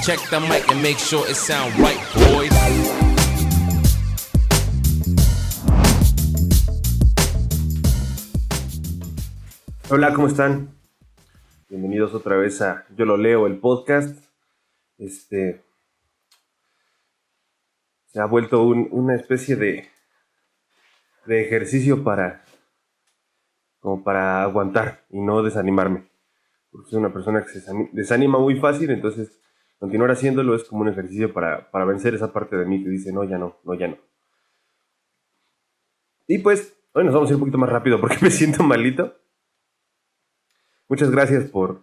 Check the mic and make sure it sound right, boys. Hola, ¿cómo están? Bienvenidos otra vez a Yo Lo Leo, el podcast. Se ha vuelto una especie de ejercicio como para aguantar y no desanimarme. Porque soy una persona que se desanima muy fácil, entonces continuar haciéndolo es como un ejercicio para vencer esa parte de mí que dice no, ya no, no, ya no. Y pues, hoy nos vamos a ir un poquito más rápido porque me siento malito. Muchas gracias por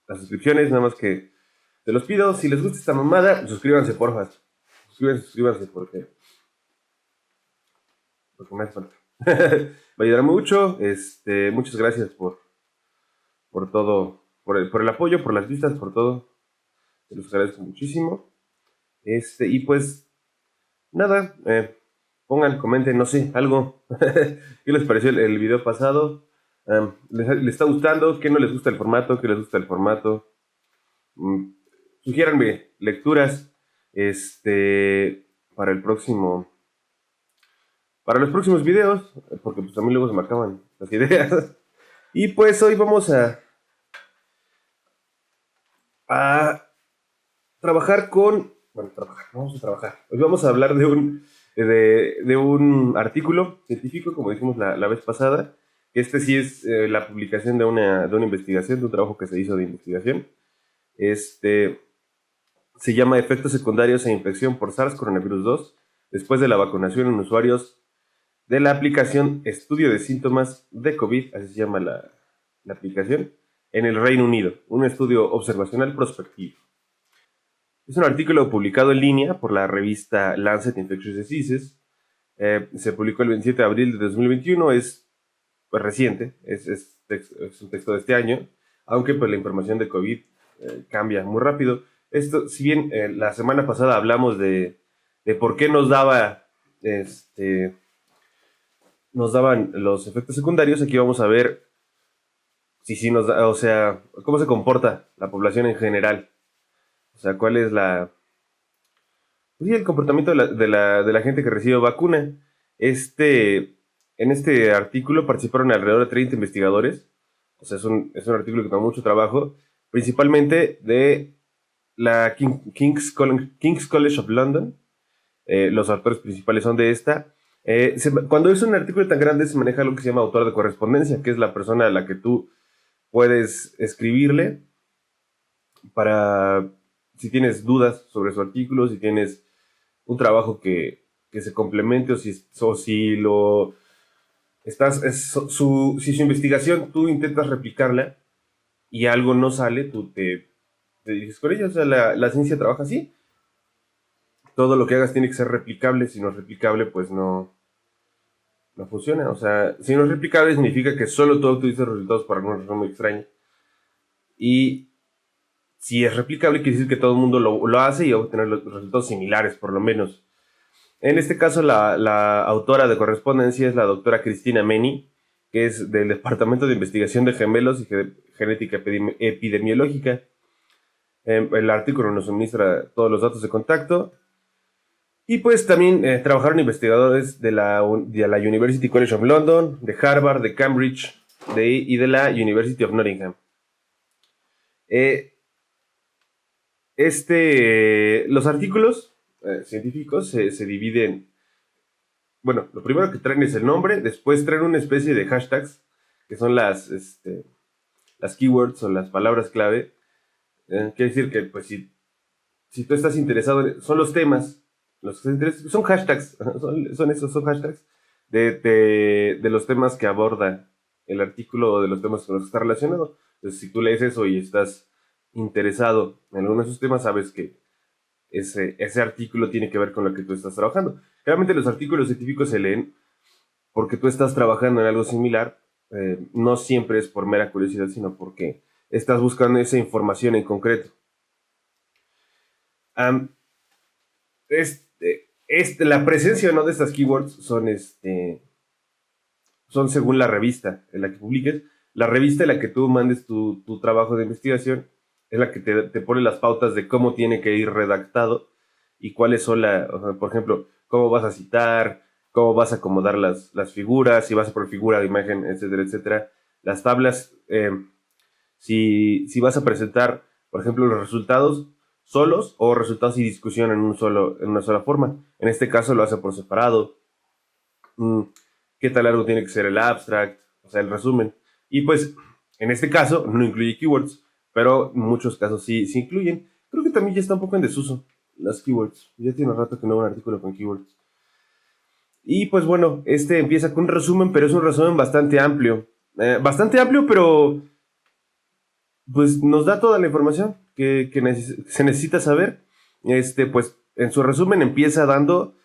las suscripciones, nada más que te los pido, si les gusta esta mamada, suscríbanse porfa. Suscríbanse porque me hace falta. Me ayudará mucho. Muchas gracias por todo, por el apoyo, por las vistas, por todo. Se los agradezco muchísimo. Y pues, nada, comenten, no sé, algo. ¿Qué les pareció el video pasado? ¿Les está gustando? ¿Qué no les gusta el formato? ¿Qué les gusta el formato? Sugiéranme lecturas para el próximo, para los próximos videos, porque pues a mí luego se me acaban las ideas. Y pues hoy vamos a trabajar vamos a trabajar. Hoy vamos a hablar de un artículo científico, como dijimos la vez pasada. Sí es la publicación de una investigación, de un trabajo que se hizo de investigación. Se llama Efectos secundarios e infección por SARS-CoV-2 después de la vacunación en usuarios de la aplicación Estudio de Síntomas de COVID, así se llama la aplicación, en el Reino Unido, un estudio observacional prospectivo. Es un artículo publicado en línea por la revista Lancet Infectious Diseases. Se publicó el 27 de abril de 2021, es pues, reciente, es un texto de este año, aunque pues, la información de COVID cambia muy rápido. Esto, si bien la semana pasada hablamos de por qué nos daban los efectos secundarios, aquí vamos a ver si nos da, o sea, cómo se comporta la población en general. O sea, cuál es el comportamiento de la gente que recibe vacuna. En este artículo participaron alrededor de 30 investigadores. O sea, es un artículo que tomó mucho trabajo, principalmente de la King's College of London. Los autores principales son de esta. Cuando es un artículo tan grande se maneja lo que se llama autor de correspondencia, que es la persona a la que tú puedes escribirle para, si tienes dudas sobre su artículo, si tienes un trabajo que se complemente si su investigación tú intentas replicarla y algo no sale, tú te diriges con ella. O sea, la ciencia trabaja así. Todo lo que hagas tiene que ser replicable. Si no es replicable, pues no funciona. O sea, si no es replicable significa que solo tú utilizas resultados por alguna razón muy extraña. Y si es replicable, quiere decir que todo el mundo lo hace y va a obtener los resultados similares, por lo menos. En este caso, la autora de correspondencia es la doctora Cristina Meni, que es del Departamento de Investigación de Gemelos y Genética Epidemiológica. El artículo nos suministra todos los datos de contacto. Y pues también trabajaron investigadores de la University College of London, de Harvard, de Cambridge y de la University of Nottingham. Los artículos científicos se dividen. Bueno, lo primero que traen es el nombre, después traen una especie de hashtags, que son las keywords o las palabras clave. Quiere decir que, pues, si tú estás interesado, son los temas, son hashtags, son hashtags de los temas que aborda el artículo o de los temas con los que está relacionado. Entonces, si tú lees eso y estás interesado en alguno de esos temas, sabes que ese artículo tiene que ver con lo que tú estás trabajando. Realmente los artículos científicos se leen porque tú estás trabajando en algo similar. No siempre es por mera curiosidad, sino porque estás buscando esa información en concreto. La presencia o no de estas keywords son según la revista en la que publiques. La revista en la que tú mandes tu trabajo de investigación es la que te pone las pautas de cómo tiene que ir redactado y cuáles son o sea, por ejemplo, cómo vas a citar, cómo vas a acomodar las figuras, si vas a por figura de imagen, etcétera, etcétera. Las tablas, si vas a presentar, por ejemplo, los resultados solos o resultados y discusión en una sola forma. En este caso lo hace por separado. ¿Qué tan largo tiene que ser el abstract? O sea, el resumen. Y pues, en este caso, no incluye keywords, pero en muchos casos sí incluyen. Creo que también ya está un poco en desuso las keywords. Ya tiene un rato que no hago un artículo con keywords. Y pues bueno, este empieza con un resumen, pero es un resumen bastante amplio. Bastante amplio, pero pues nos da toda la información que se necesita saber. Pues en su resumen empieza dando,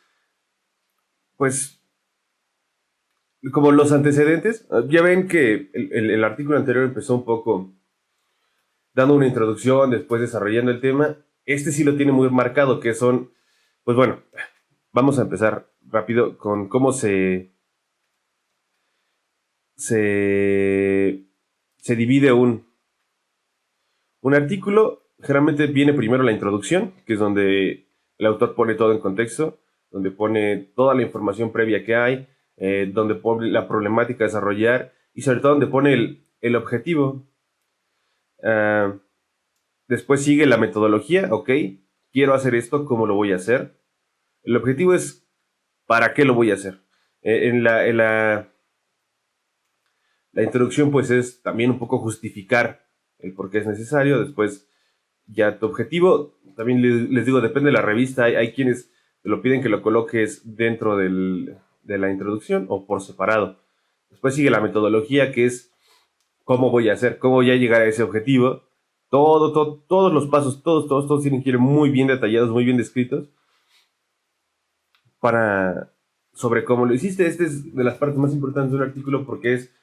pues, como los antecedentes. Ya ven que el artículo anterior empezó un poco dando una introducción, después desarrollando el tema. Este sí lo tiene muy marcado, que son, pues bueno, vamos a empezar rápido con cómo se divide un artículo. Generalmente viene primero la introducción, que es donde el autor pone todo en contexto, donde pone toda la información previa que hay, donde pone la problemática a desarrollar y sobre todo donde pone el objetivo. Después sigue la metodología, ok, quiero hacer esto, ¿cómo lo voy a hacer? El objetivo es, ¿para qué lo voy a hacer? La introducción pues es también un poco justificar el por qué es necesario. Después ya tu objetivo, también les digo, depende de la revista. Hay quienes te lo piden que lo coloques dentro de la introducción o por separado. Después sigue la metodología, que es cómo voy a hacer, cómo voy a llegar a ese objetivo. Todos los pasos, todos tienen que ir muy bien detallados, muy bien descritos sobre cómo lo hiciste. Este es de las partes más importantes de un artículo porque es,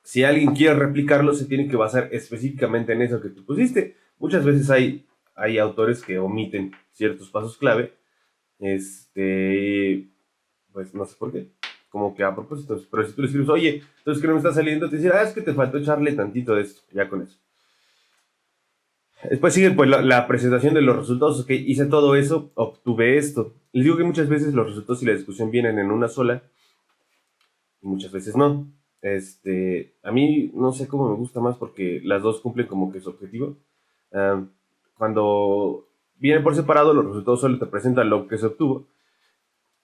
si alguien quiere replicarlo, se tiene que basar específicamente en eso que tú pusiste. Muchas veces hay autores que omiten ciertos pasos clave, pues no sé por qué, como que a propósito, pero si tú le escribes, oye, entonces que no me está saliendo, te dicen, es que te faltó echarle tantito de esto, ya con eso. Después sigue pues la presentación de los resultados. Ok, hice todo eso, obtuve esto. Les digo que muchas veces los resultados y la discusión vienen en una sola y muchas veces no. A mí no sé cómo me gusta más porque las dos cumplen como que su objetivo. Cuando vienen por separado, los resultados solo te presentan lo que se obtuvo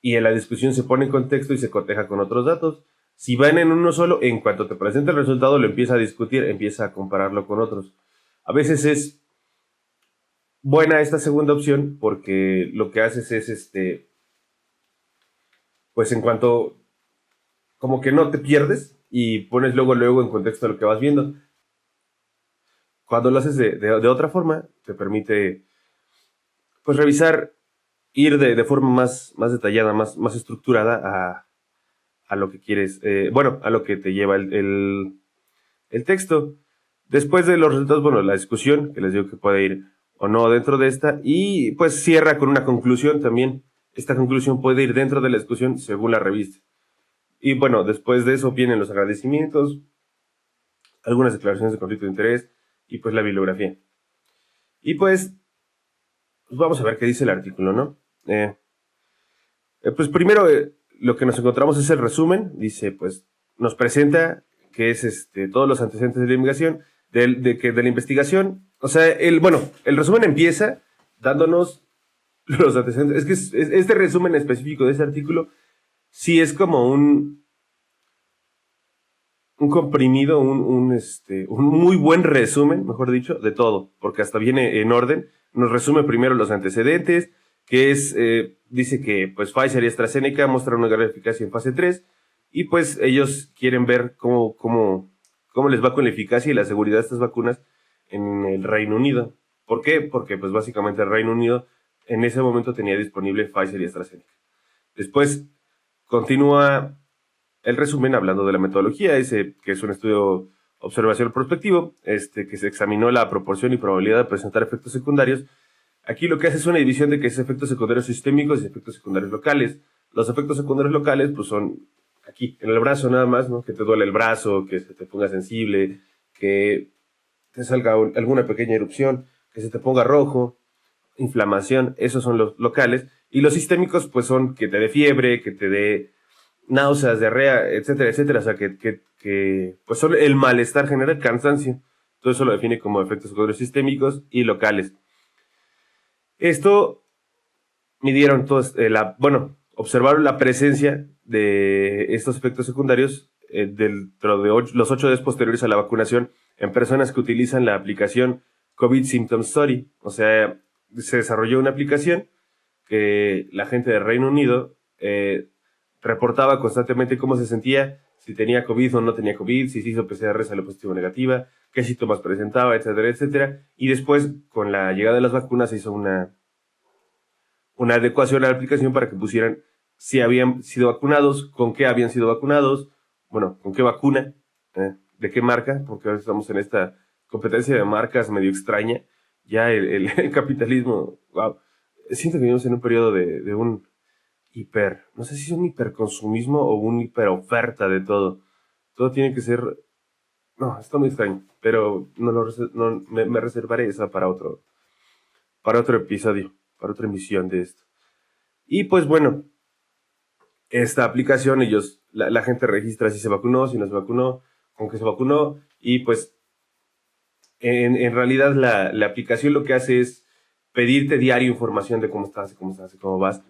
y en la discusión se pone en contexto y se coteja con otros datos. Si van en uno solo, en cuanto te presenta el resultado, lo empieza a discutir, empieza a compararlo con otros. A veces es buena esta segunda opción porque lo que haces es pues en cuanto como que no te pierdes y pones luego en contexto lo que vas viendo. Cuando lo haces de otra forma, te permite pues revisar, ir de forma más detallada, más estructurada a lo que quieres, a lo que te lleva el texto. Después de los resultados, bueno, la discusión, que les digo que puede ir o no dentro de esta, y pues cierra con una conclusión también. Esta conclusión puede ir dentro de la discusión según la revista. Y bueno, después de eso vienen los agradecimientos, algunas declaraciones de conflicto de interés y pues la bibliografía. Y pues vamos a ver qué dice el artículo, ¿no? Pues primero lo que nos encontramos es el resumen. Dice, pues nos presenta que es todos los antecedentes de la investigación, de la investigación. O sea, el resumen empieza dándonos los antecedentes. Es que este resumen específico de ese artículo sí es como un comprimido, un muy buen resumen, mejor dicho, de todo, porque hasta viene en orden. Nos resume primero los antecedentes, que es, dice que pues Pfizer y AstraZeneca muestran una gran eficacia en fase 3, y pues ellos quieren ver cómo les va con la eficacia y la seguridad de estas vacunas en el Reino Unido. ¿Por qué? Porque pues básicamente el Reino Unido en ese momento tenía disponible Pfizer y AstraZeneca. Después continúa el resumen hablando de la metodología, que es un estudio observacional prospectivo, que se examinó la proporción y probabilidad de presentar efectos secundarios. Aquí lo que hace es una división de que es efectos secundarios sistémicos y efectos secundarios locales. Los efectos secundarios locales pues son aquí, en el brazo nada más, ¿no? Que te duele el brazo, que se te ponga sensible, que te salga alguna pequeña erupción, que se te ponga rojo, inflamación, esos son los locales. Y los sistémicos, pues son que te dé fiebre, que te dé náuseas, diarrea, etcétera, etcétera. O sea, pues son el malestar general, cansancio. Todo eso lo define como efectos secundarios sistémicos y locales. Esto midieron todos, observaron la presencia de estos efectos secundarios dentro de los 8 días posteriores a la vacunación en personas que utilizan la aplicación COVID Symptom Study. O sea, se desarrolló una aplicación que la gente del Reino Unido reportaba constantemente cómo se sentía, si tenía COVID o no tenía COVID, si se hizo PCR, salió positivo o negativa, qué síntomas presentaba, etcétera, etcétera. Y después, con la llegada de las vacunas, se hizo una adecuación a la aplicación para que pusieran si habían sido vacunados, con qué habían sido vacunados, bueno, con qué vacuna, de qué marca, porque ahora estamos en esta competencia de marcas medio extraña. Ya el capitalismo, wow, siento que vivimos en un periodo de un no sé si es un hiperconsumismo o un hiperoferta de todo. Todo tiene que ser, no, está muy extraño, pero me reservaré esa para otro episodio, para otra emisión de esto. Y pues bueno, esta aplicación, la gente registra si se vacunó, si no se vacunó, con qué se vacunó, y pues en realidad la aplicación lo que hace es pedirte diario información de cómo estás, cómo vas.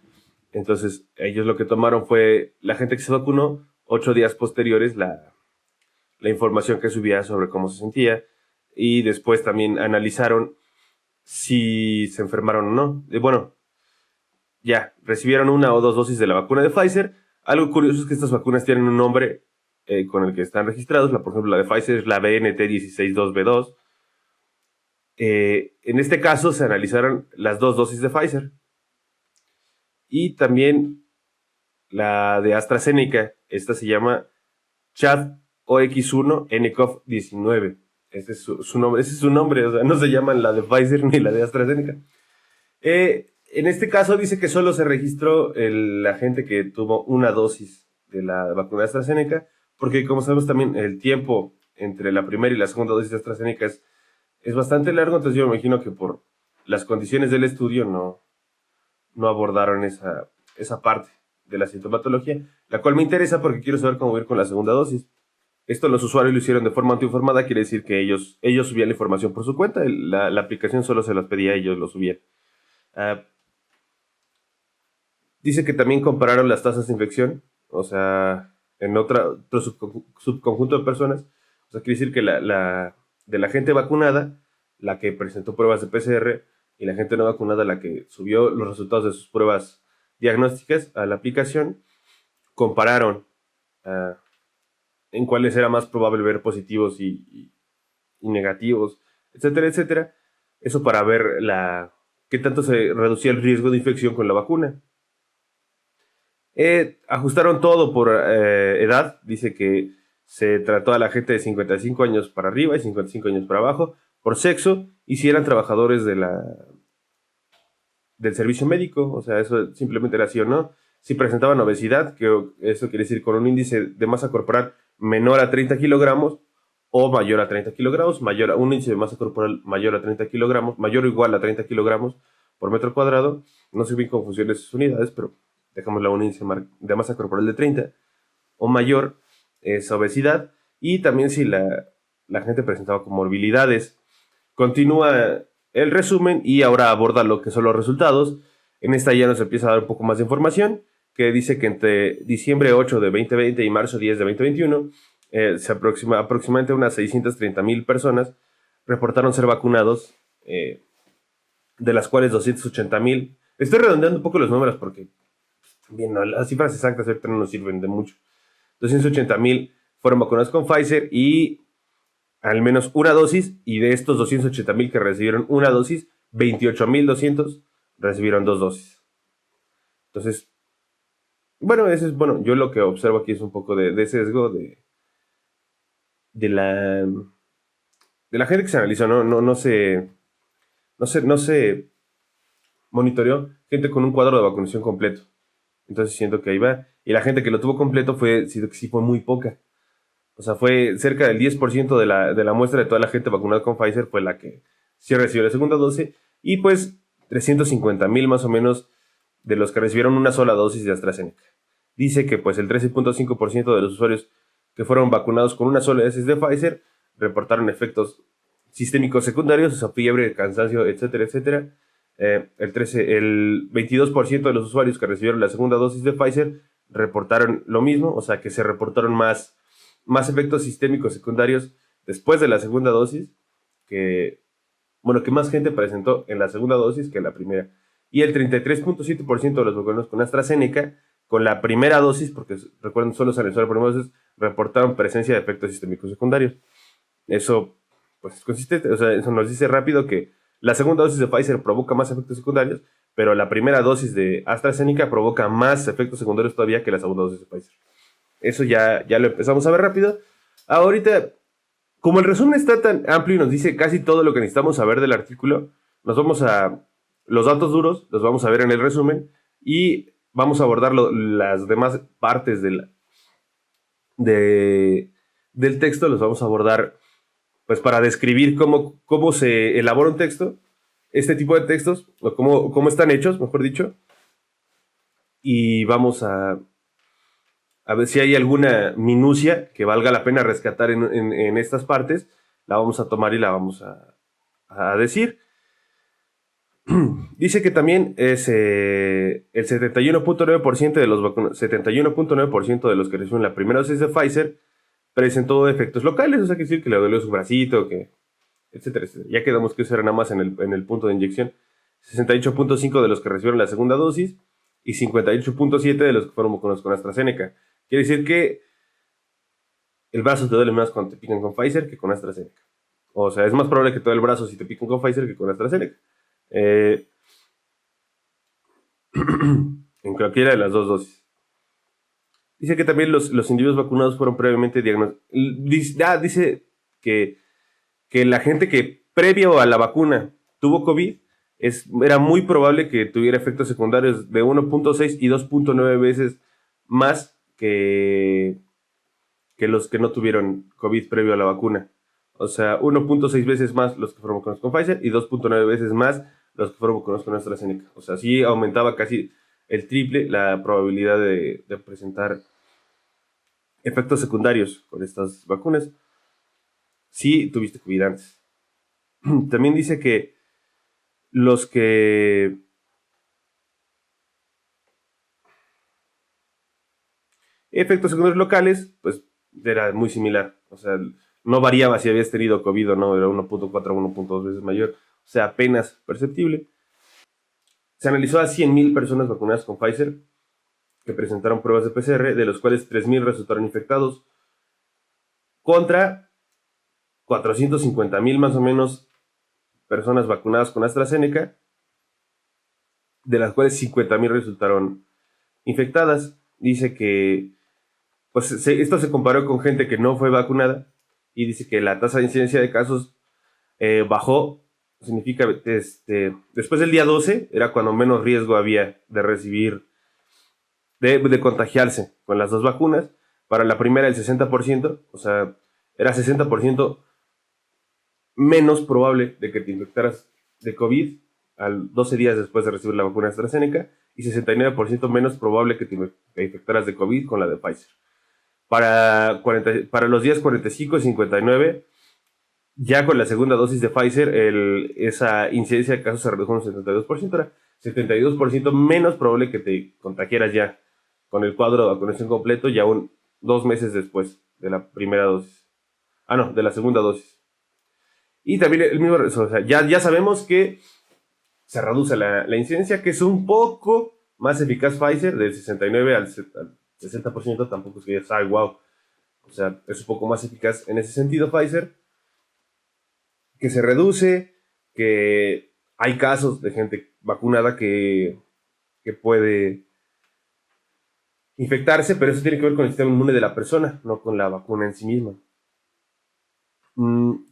Entonces, ellos lo que tomaron fue la gente que se vacunó, 8 días posteriores, la información que subía sobre cómo se sentía, y después también analizaron si se enfermaron o no. Bueno, ya, recibieron 1 o 2 dosis de la vacuna de Pfizer. Algo curioso es que estas vacunas tienen un nombre con el que están registrados. Por ejemplo, la de Pfizer es la BNT162B2. En este caso se analizaron las 2 dosis de Pfizer. Y también la de AstraZeneca. Esta se llama ChAd-OX1-nCoV-19. Ese es su nombre. Ese es su nombre. O sea, no se llaman la de Pfizer ni la de AstraZeneca. En este caso dice que solo se registró la gente que tuvo 1 dosis de la vacuna de AstraZeneca, porque como sabemos también el tiempo entre la primera y la segunda dosis de AstraZeneca es bastante largo, entonces yo me imagino que por las condiciones del estudio no abordaron esa parte de la sintomatología, la cual me interesa porque quiero saber cómo ir con la segunda dosis. Esto los usuarios lo hicieron de forma autoinformada, quiere decir que ellos subían la información por su cuenta, la aplicación solo se las pedía, ellos lo subían. Dice que también compararon las tasas de infección, o sea, en otro subconjunto de personas. O sea, quiere decir que de la gente vacunada, la que presentó pruebas de PCR, y la gente no vacunada, la que subió los resultados de sus pruebas diagnósticas a la aplicación, compararon en cuáles era más probable ver positivos y negativos, etcétera, etcétera. Eso para ver qué tanto se reducía el riesgo de infección con la vacuna. Ajustaron todo por edad. Dice que se trató a la gente de 55 años para arriba y 55 años para abajo, por sexo, y si eran trabajadores del servicio médico. O sea, eso simplemente era sí o no. Si presentaban obesidad, que eso quiere decir con un índice de masa corporal menor a 30 kilogramos o mayor a 30 kilogramos, un índice de masa corporal mayor a 30 kilogramos, mayor o igual a 30 kilogramos por metro cuadrado. No sé bien cómo funcionan esas unidades, pero dejémosla un índice de masa corporal de 30 o mayor, es obesidad. Y también si la gente presentaba comorbilidades. Continúa el resumen y ahora aborda lo que son los resultados. En esta ya nos empieza a dar un poco más de información, que dice que entre diciembre 8 de 2020 y marzo 10 de 2021, aproximadamente unas 630,000 personas reportaron ser vacunados, de las cuales 280,000. Estoy redondeando un poco los números porque bien, no, las cifras exactas ahorita no nos sirven de mucho. 280,000 fueron vacunados con Pfizer y al menos 1 dosis, y de estos 280,000 que recibieron 1 dosis, 28,200 recibieron 2 dosis. Entonces, bueno, yo lo que observo aquí es un poco de sesgo de la gente que se analizó. No se monitoreó gente con un cuadro de vacunación completo. Entonces siento que ahí va. Y la gente que lo tuvo completo sí fue muy poca. O sea, fue cerca del 10% de la muestra de toda la gente vacunada con Pfizer fue la que sí recibió la segunda dosis. Y pues 350,000 más o menos de los que recibieron una sola dosis de AstraZeneca. Dice que pues el 13.5% de los usuarios que fueron vacunados con una sola dosis de Pfizer reportaron efectos sistémicos secundarios, o sea, fiebre, cansancio, etcétera, etcétera. El 22% de los usuarios que recibieron la segunda dosis de Pfizer reportaron lo mismo, o sea, que se reportaron más efectos sistémicos secundarios después de la segunda dosis, que más gente presentó en la segunda dosis que en la primera. Y el 33.7% de los vacunados con AstraZeneca, con la primera dosis, porque recuerden, solo se analizó la primera dosis, reportaron presencia de efectos sistémicos secundarios. Eso, pues es consistente, o sea, eso nos dice rápido que la segunda dosis de Pfizer provoca más efectos secundarios, pero la primera dosis de AstraZeneca provoca más efectos secundarios todavía que la segunda dosis de Pfizer. Eso ya lo empezamos a ver rápido. Ahorita, como el resumen está tan amplio y nos dice casi todo lo que necesitamos saber del artículo, los datos duros los vamos a ver en el resumen y vamos a abordar las demás partes del texto, los vamos a abordar pues para describir cómo se elabora un texto, este tipo de textos, o cómo están hechos, mejor dicho, y vamos a ver si hay alguna minucia que valga la pena rescatar en estas partes, la vamos a tomar y la vamos a decir. Dice que también es el 71.9% de los 71.9% de los que reciben la primera dosis de Pfizer presentó efectos locales, o sea, que decir que le dolió su bracito, etcétera, etcétera. Ya quedamos que eso era nada más en el punto de inyección. 68.5% de los que recibieron la segunda dosis y 58.7% de los que fueron vacunados con AstraZeneca. Quiere decir que el brazo te duele más cuando te pican con Pfizer que con AstraZeneca. O sea, es más probable que te duele el brazo si te pican con Pfizer que con AstraZeneca. En cualquiera de las dos dosis. Dice que también los individuos vacunados fueron previamente diagnosticados. Dice que la gente que previo a la vacuna tuvo COVID, era muy probable que tuviera efectos secundarios de 1.6 y 2.9 veces más que los que no tuvieron COVID previo a la vacuna. O sea, 1.6 veces más los que fueron vacunados con Pfizer y 2.9 veces más los que fueron vacunados con AstraZeneca. O sea, sí aumentaba casi el triple la probabilidad de presentar efectos secundarios con estas vacunas si tuviste COVID antes. También dice que los que efectos secundarios locales, pues era muy similar. O sea, no variaba si habías tenido COVID o no, era 1.4 o 1.2 veces mayor. O sea, apenas perceptible. Se analizó a 100,000 personas vacunadas con Pfizer que presentaron pruebas de PCR, de los cuales 3,000 resultaron infectados, contra 450,000 más o menos personas vacunadas con AstraZeneca, de las cuales 50,000 resultaron infectadas. Dice que pues esto se comparó con gente que no fue vacunada y dice que la tasa de incidencia de casos bajó. Significa después del día 12 era cuando menos riesgo había de recibir, de contagiarse con las dos vacunas. Para la primera el 60%, o sea, era 60% menos probable de que te infectaras de COVID al 12 días después de recibir la vacuna AstraZeneca y 69% menos probable que te infectaras de COVID con la de Pfizer. Para los días 45 y 59, ya con la segunda dosis de Pfizer, esa incidencia de casos se redujo un 72%, era 72% menos probable que te contagiaras ya con el cuadro de vacunación completo, ya 2 meses después de la primera dosis. De la segunda dosis. Y también el mismo, o sea, ya sabemos que se reduce la incidencia, que es un poco más eficaz Pfizer, del 69 al 60%, tampoco es que ya wow. O sea, es un poco más eficaz en ese sentido Pfizer, que se reduce, que hay casos de gente vacunada que puede infectarse, pero eso tiene que ver con el sistema inmune de la persona, no con la vacuna en sí misma.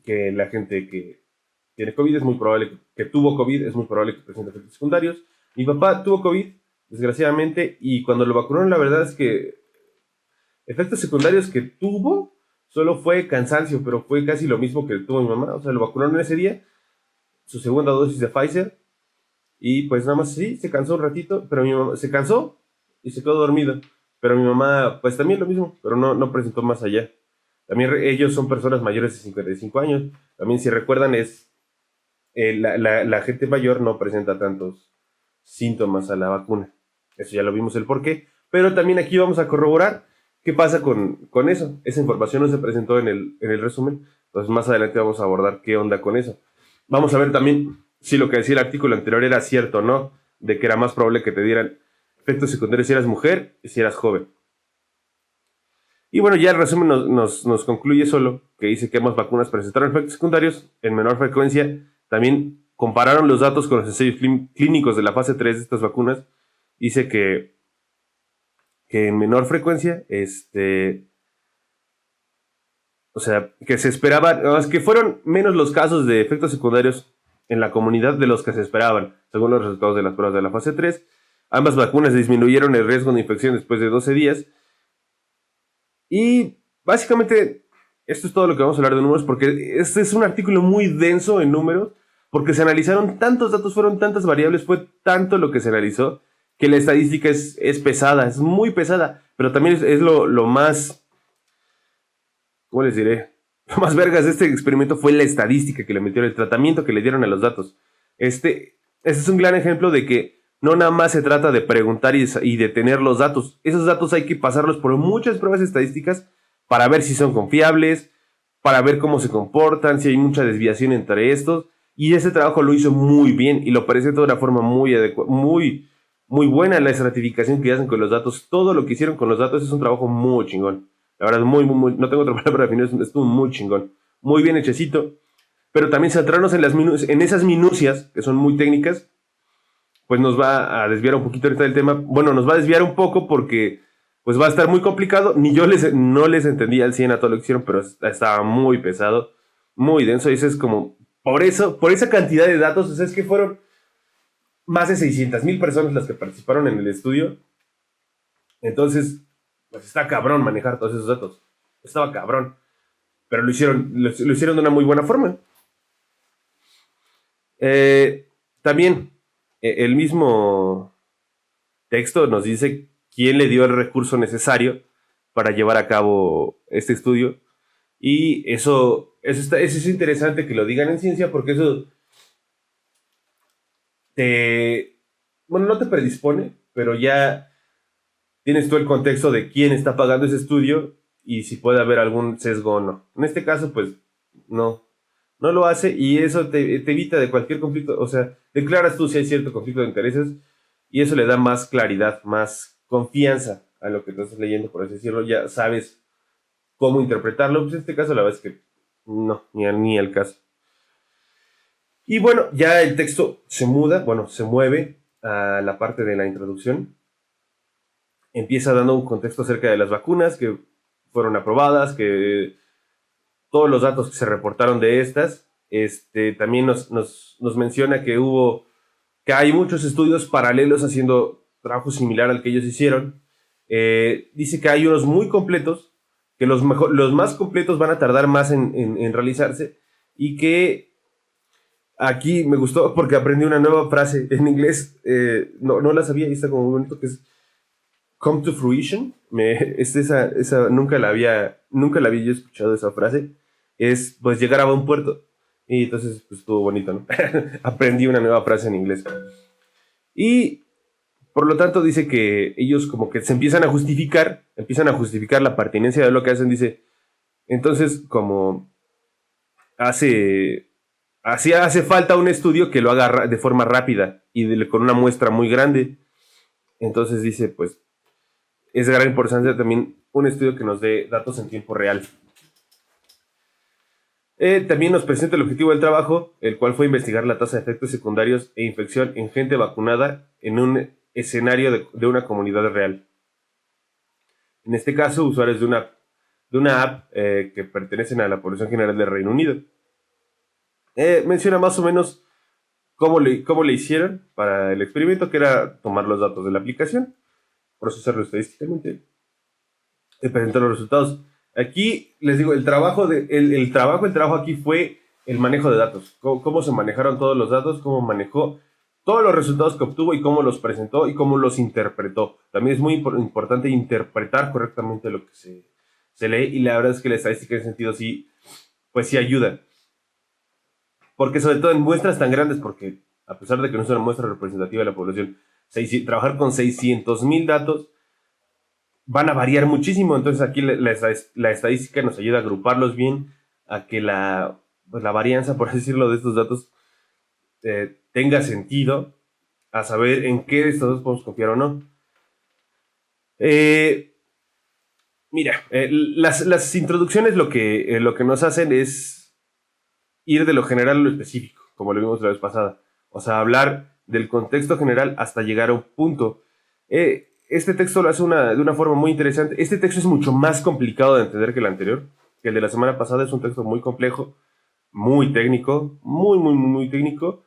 Que la gente que tiene COVID es muy probable que tuvo COVID, es muy probable que presente efectos secundarios. Mi papá tuvo COVID, desgraciadamente, y cuando lo vacunaron, la verdad es que efectos secundarios que tuvo Solo fue cansancio, pero fue casi lo mismo que tuvo mi mamá. O sea, lo vacunaron ese día, su segunda dosis de Pfizer. Y pues nada más sí, se cansó un ratito, pero mi mamá se cansó y se quedó dormido. Pero mi mamá, pues también lo mismo, pero no presentó más allá. También ellos son personas mayores de 55 años. También si recuerdan es, la gente mayor no presenta tantos síntomas a la vacuna. Eso ya lo vimos el porqué. Pero también aquí vamos a corroborar qué pasa con eso. Esa información no se presentó en el resumen. Entonces más adelante vamos a abordar qué onda con eso. Vamos a ver también si lo que decía el artículo anterior era cierto o no, de que era más probable que te dieran efectos secundarios si eras mujer y si eras joven. Y bueno, ya el resumen nos concluye solo que dice que ambas vacunas presentaron efectos secundarios en menor frecuencia. También compararon los datos con los ensayos clínicos de la fase 3 de estas vacunas. Dice que en menor frecuencia, o sea, que se esperaba, que fueron menos los casos de efectos secundarios en la comunidad de los que se esperaban, según los resultados de las pruebas de la fase 3. Ambas vacunas disminuyeron el riesgo de infección después de 12 días. Y básicamente, esto es todo lo que vamos a hablar de números, porque este es un artículo muy denso en números, porque se analizaron tantos datos, fueron tantas variables, fue tanto lo que se analizó, que la estadística es pesada, es muy pesada, pero también es lo más, ¿cómo les diré? Lo más vergas de este experimento fue la estadística que le metieron, el tratamiento que le dieron a los datos. Este es un gran ejemplo de que no nada más se trata de preguntar y de tener los datos. Esos datos hay que pasarlos por muchas pruebas estadísticas para ver si son confiables, para ver cómo se comportan, si hay mucha desviación entre estos. Y ese trabajo lo hizo muy bien y lo presentó de una forma muy buena. La estratificación que hacen con los datos, todo lo que hicieron con los datos es un trabajo muy chingón. La verdad, no tengo otra palabra para definir, estuvo muy chingón, muy bien hechecito. Pero también centrarnos en esas minucias, que son muy técnicas, pues nos va a desviar un poquito ahorita del tema. Bueno, nos va a desviar un poco porque pues va a estar muy complicado. Ni yo no les entendía al 100 a todo lo que hicieron, pero estaba muy pesado, muy denso. Y eso es como, por esa cantidad de datos, o sea, es que fueron más de 600,000 personas las que participaron en el estudio. Entonces, pues está cabrón manejar todos esos datos. Estaba cabrón. Pero lo hicieron de una muy buena forma. También, el mismo texto nos dice quién le dio el recurso necesario para llevar a cabo este estudio. Y eso es interesante que lo digan en ciencia, porque eso no te predispone, pero ya tienes tú el contexto de quién está pagando ese estudio y si puede haber algún sesgo o no. En este caso, pues, no lo hace, y eso te evita de cualquier conflicto. O sea, declaras tú si hay cierto conflicto de intereses y eso le da más claridad, más confianza a lo que tú estás leyendo, por así decirlo. Ya sabes cómo interpretarlo. Pues en este caso la verdad es que no, ni al caso. Y bueno, ya el texto se mueve a la parte de la introducción. Empieza dando un contexto acerca de las vacunas que fueron aprobadas, que todos los datos que se reportaron de estas. También nos menciona que hay muchos estudios paralelos haciendo trabajo similar al que ellos hicieron. Dice que hay unos muy completos, que los más completos van a tardar más en realizarse, y que aquí me gustó porque aprendí una nueva frase en inglés. No la sabía y está como muy bonito, que es come to fruition. Esa nunca la había yo escuchado, esa frase. Es pues llegar a buen puerto. Y entonces pues estuvo bonito, ¿no? Aprendí una nueva frase en inglés. Y por lo tanto dice que ellos como que se empiezan a justificar la pertinencia de lo que hacen. Dice, entonces como hace falta un estudio que lo haga de forma rápida y con una muestra muy grande. Entonces dice, pues es de gran importancia también un estudio que nos dé datos en tiempo real. También nos presenta el objetivo del trabajo, el cual fue investigar la tasa de efectos secundarios e infección en gente vacunada en un escenario de una comunidad real. En este caso, usuarios de una app que pertenecen a la población general del Reino Unido. Menciona más o menos cómo le hicieron para el experimento, que era tomar los datos de la aplicación, procesarlo estadísticamente y presentar los resultados. Aquí les digo, el trabajo aquí fue el manejo de datos. Cómo se manejaron todos los datos, cómo manejó todos los resultados que obtuvo y cómo los presentó y cómo los interpretó. También es muy importante interpretar correctamente lo que se lee, y la verdad es que la estadística en ese sentido sí, pues sí ayuda. Porque sobre todo en muestras tan grandes, porque a pesar de que no es una muestra representativa de la población, trabajar con 600,000 datos van a variar muchísimo. Entonces aquí la estadística nos ayuda a agruparlos bien, a que pues la varianza, por así decirlo, de estos datos tenga sentido, a saber en qué de estos datos podemos confiar o no. Mira, las introducciones lo que nos hacen es ir de lo general a lo específico, como lo vimos la vez pasada. O sea, hablar del contexto general hasta llegar a un punto. Este texto lo hace de una forma muy interesante. Este texto es mucho más complicado de entender que el anterior, que el de la semana pasada. Es un texto muy complejo, muy técnico, muy técnico,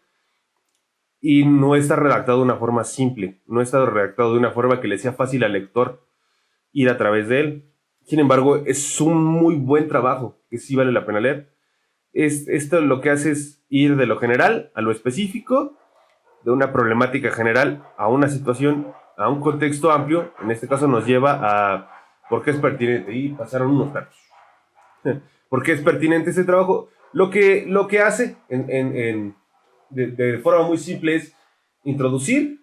y no está redactado de una forma simple, no está redactado de una forma que le sea fácil al lector ir a través de él. Sin embargo, es un muy buen trabajo que sí vale la pena leer. Esto lo que hace es ir de lo general a lo específico, de una problemática general a una situación, a un contexto amplio. En este caso nos lleva a por qué es pertinente, y pasaron unos datos. ¿Por qué es pertinente este trabajo? Lo que hace de forma muy simple es introducir,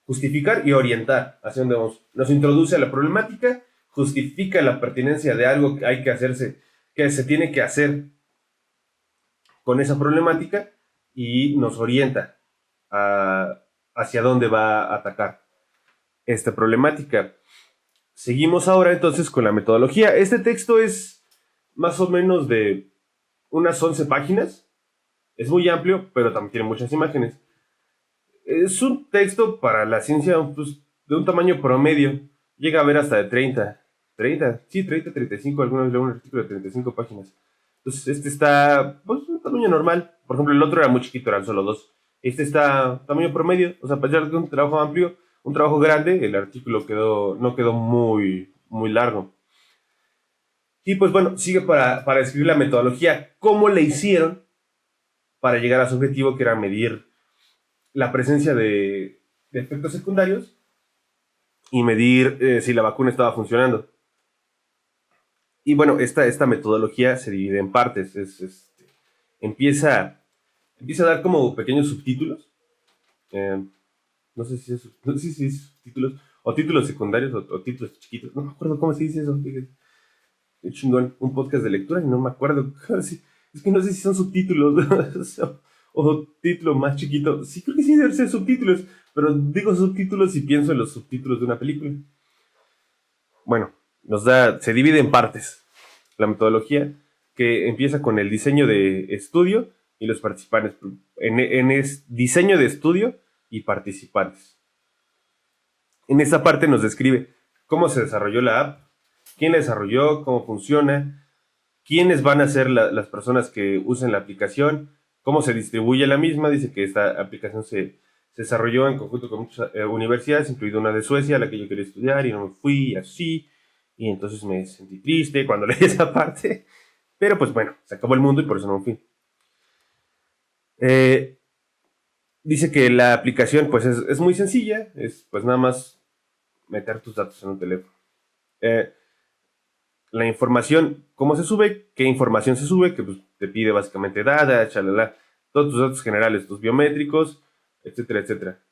justificar y orientar hacia dónde vamos. Nos introduce a la problemática, justifica la pertinencia de algo que hay que hacerse, que se tiene que hacer con esa problemática, y nos orienta hacia dónde va a atacar esta problemática. Seguimos ahora entonces con la metodología. Este texto es más o menos de unas 11 páginas. Es muy amplio, pero también tiene muchas imágenes. Es un texto para la ciencia, pues, de un tamaño promedio. Llega a haber hasta de 30, 35, algunos leo un artículo de 35 páginas. Entonces este está, pues, un tamaño normal. Por ejemplo, el otro era muy chiquito, eran solo dos. Este está tamaño promedio, o sea, a pesar de un trabajo amplio, un trabajo grande, el artículo no quedó muy largo. Y pues bueno, sigue para describir la metodología, cómo le hicieron para llegar a su objetivo, que era medir la presencia de efectos secundarios y medir si la vacuna estaba funcionando. Y bueno, esta metodología se divide en partes. Empieza a dar como pequeños subtítulos. No sé si es subtítulos o títulos secundarios o títulos chiquitos. No me acuerdo cómo se dice eso. Fíjate. Qué chingón. Un podcast de lectura y no me acuerdo. Es que no sé si son subtítulos o título más chiquito. Sí, creo que sí deben ser subtítulos, pero digo subtítulos y pienso en los subtítulos de una película. Bueno, se divide en partes la metodología, que empieza con el diseño de estudio y los participantes. Diseño de estudio y participantes. En esta parte nos describe cómo se desarrolló la app, quién la desarrolló, cómo funciona, quiénes van a ser las personas que usen la aplicación, cómo se distribuye la misma. Dice que esta aplicación se desarrolló en conjunto con muchas universidades, incluida una de Suecia, a la que yo quería estudiar, y no me fui así, y entonces me sentí triste cuando leí esa parte, pero pues bueno, se acabó el mundo y por eso no me fui. Dice que la aplicación pues es muy sencilla, es pues nada más meter tus datos en un teléfono. La información, ¿cómo se sube? ¿Qué información se sube? Que pues, te pide básicamente data, chalala, todos tus datos generales, tus biométricos, etcétera, etcétera.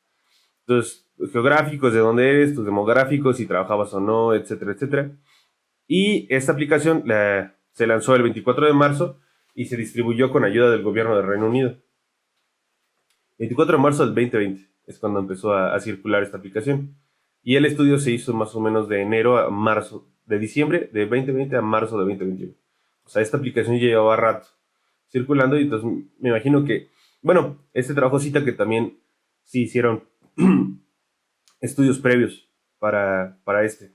Tus geográficos, de dónde eres, tus demográficos, si trabajabas o no, etcétera, etcétera. Y esta aplicación se lanzó el 24 de marzo y se distribuyó con ayuda del gobierno del Reino Unido. 24 de marzo del 2020 es cuando empezó a circular esta aplicación. Y el estudio se hizo más o menos de enero a marzo, de diciembre de 2020 a marzo de 2021. O sea, esta aplicación ya llevaba rato circulando, y entonces me imagino que, bueno, este trabajo cita que también sí hicieron estudios previos para este.